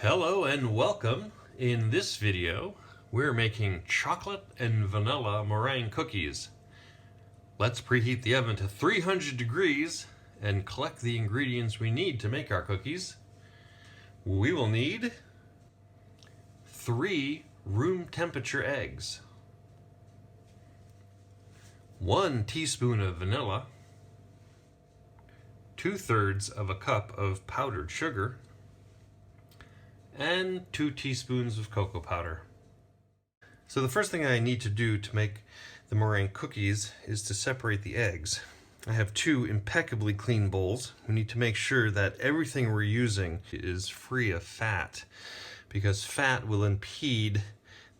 Hello and welcome. In this video, we're making chocolate and vanilla meringue cookies. Let's preheat the oven to 300 degrees and collect the ingredients we need to make our cookies. We will need 3 room temperature eggs, 1 teaspoon of vanilla, 2/3 of a cup of powdered sugar, and 2 teaspoons of cocoa powder. So the first thing I need to do to make the meringue cookies is to separate the eggs. I have 2 impeccably clean bowls. We need to make sure that everything we're using is free of fat, because fat will impede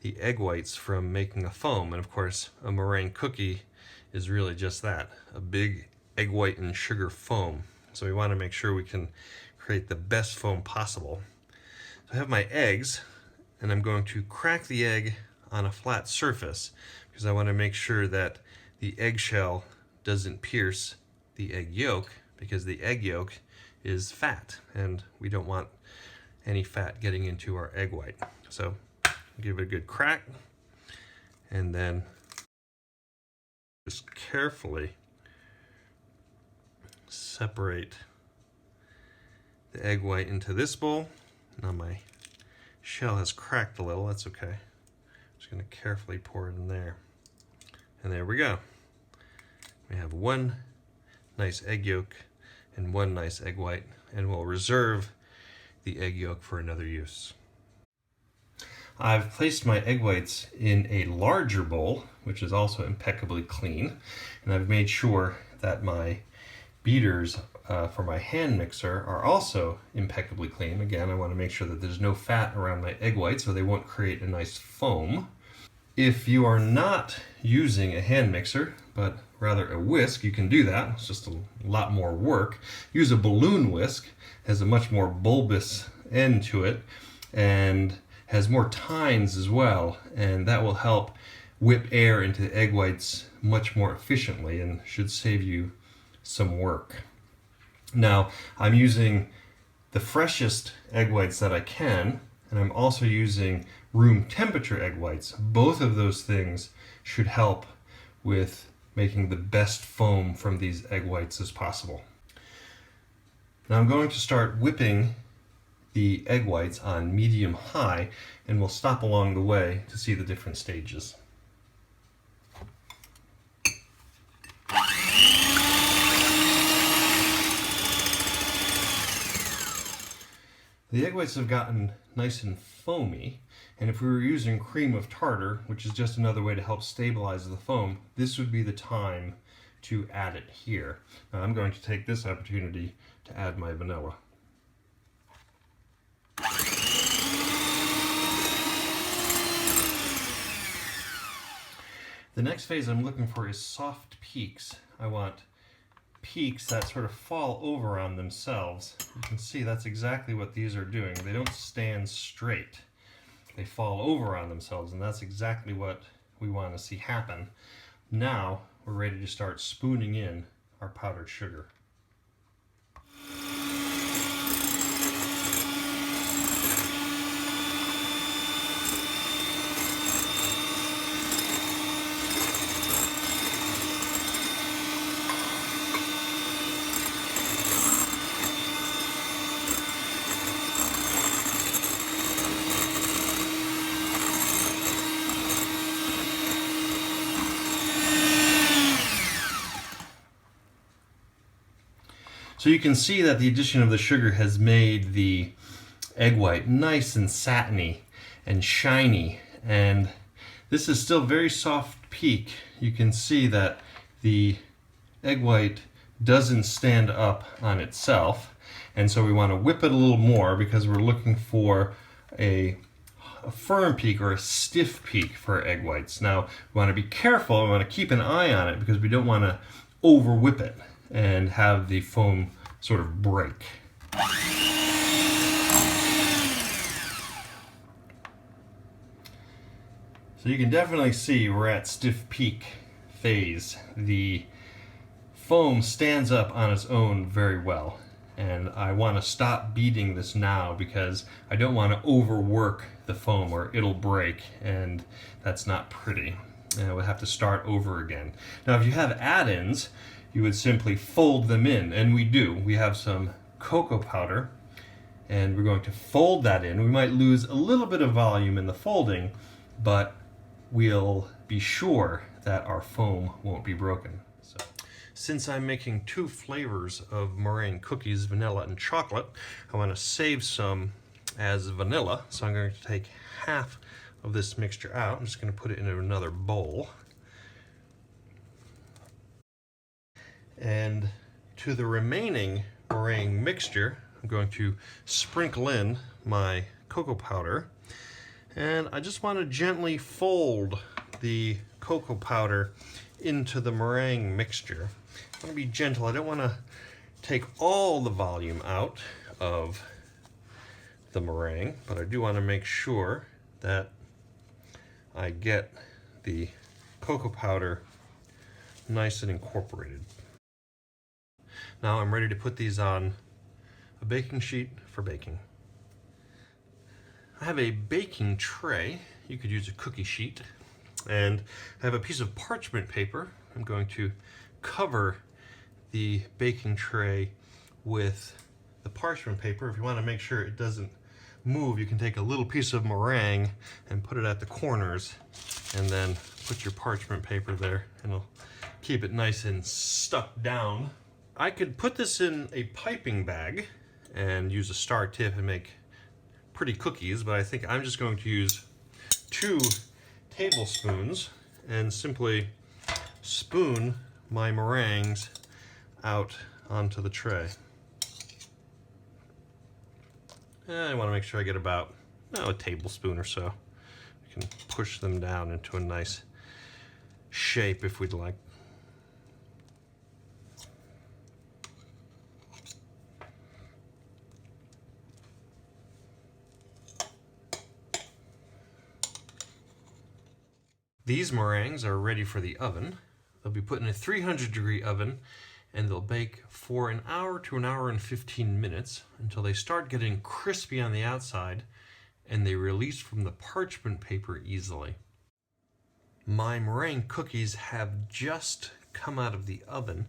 the egg whites from making a foam. And of course, a meringue cookie is really just that, a big egg white and sugar foam. So we want to make sure we can create the best foam possible. I have my eggs, and I'm going to crack the egg on a flat surface because I want to make sure that the eggshell doesn't pierce the egg yolk, because the egg yolk is fat and we don't want any fat getting into our egg white. So give it a good crack and then just carefully separate the egg white into this bowl. Now my shell has cracked a little, that's okay. I'm just going to carefully pour it in there. And there we go. We have 1 nice egg yolk and 1 nice egg white, and we'll reserve the egg yolk for another use. I've placed my egg whites in a larger bowl, which is also impeccably clean, and I've made sure that my beaters for my hand mixer are also impeccably clean. Again, I want to make sure that there's no fat around my egg whites so they won't create a nice foam. If you are not using a hand mixer, but rather a whisk, you can do that. It's just a lot more work. Use a balloon whisk. It has a much more bulbous end to it and has more tines as well, and that will help whip air into the egg whites much more efficiently and should save you some work. Now, I'm using the freshest egg whites that I can, and I'm also using room temperature egg whites. Both of those things should help with making the best foam from these egg whites as possible. Now I'm going to start whipping the egg whites on medium-high, and we'll stop along the way to see the different stages. The egg whites have gotten nice and foamy, and if we were using cream of tartar, which is just another way to help stabilize the foam, this would be the time to add it here. Now I'm going to take this opportunity to add my vanilla. The next phase I'm looking for is soft peaks. I want peaks that sort of fall over on themselves. You can see that's exactly what these are doing. They don't stand straight. They fall over on themselves, and that's exactly what we want to see happen. Now we're ready to start spooning in our powdered sugar. So you can see that the addition of the sugar has made the egg white nice and satiny and shiny, and this is still very soft peak. You can see that the egg white doesn't stand up on itself, and so we want to whip it a little more because we're looking for a firm peak or a stiff peak for egg whites. Now we want to be careful, we want to keep an eye on it because we don't want to over whip it and have the foam sort of break. So you can definitely see we're at stiff peak phase. The foam stands up on its own very well, And I want to stop beating this now because I don't want to overwork the foam or it'll break, and that's not pretty. And we'll have to start over again. Now if you have add-ins, you would simply fold them in, and we do. We have some cocoa powder, and we're going to fold that in. We might lose a little bit of volume in the folding, but we'll be sure that our foam won't be broken. So, since I'm making 2 flavors of meringue cookies, vanilla and chocolate, I want to save some as vanilla. So I'm going to take half of this mixture out. I'm just going to put it in another bowl. And to the remaining meringue mixture, I'm going to sprinkle in my cocoa powder. And I just want to gently fold the cocoa powder into the meringue mixture. I want to be gentle. I don't want to take all the volume out of the meringue, but I do want to make sure that I get the cocoa powder nice and incorporated. Now I'm ready to put these on a baking sheet for baking. I have a baking tray. You could use a cookie sheet. And I have a piece of parchment paper. I'm going to cover the baking tray with the parchment paper. If you want to make sure it doesn't move, you can take a little piece of meringue and put it at the corners, and then put your parchment paper there, and it'll keep it nice and stuck down. I could put this in a piping bag and use a star tip and make pretty cookies, but I think I'm just going to use 2 tablespoons and simply spoon my meringues out onto the tray. And I want to make sure I get about a tablespoon or so. You can push them down into a nice shape if we'd like. These meringues are ready for the oven. They'll be put in a 300-degree oven, and they'll bake for 1 hour to 1 hour and 15 minutes until they start getting crispy on the outside and they release from the parchment paper easily. My meringue cookies have just come out of the oven.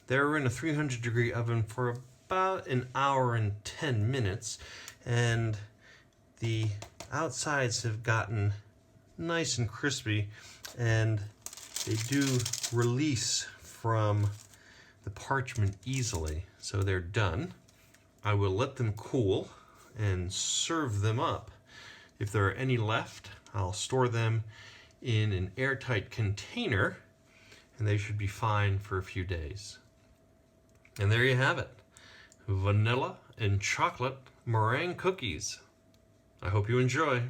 They're in a 300-degree oven for about 1 hour and 10 minutes, and the outsides have gotten nice and crispy, and they do release from the parchment easily, so they're done. I will let them cool and serve them up. If there are any left, I'll store them in an airtight container, and they should be fine for a few days. And there you have it, vanilla and chocolate meringue cookies. I hope you enjoy.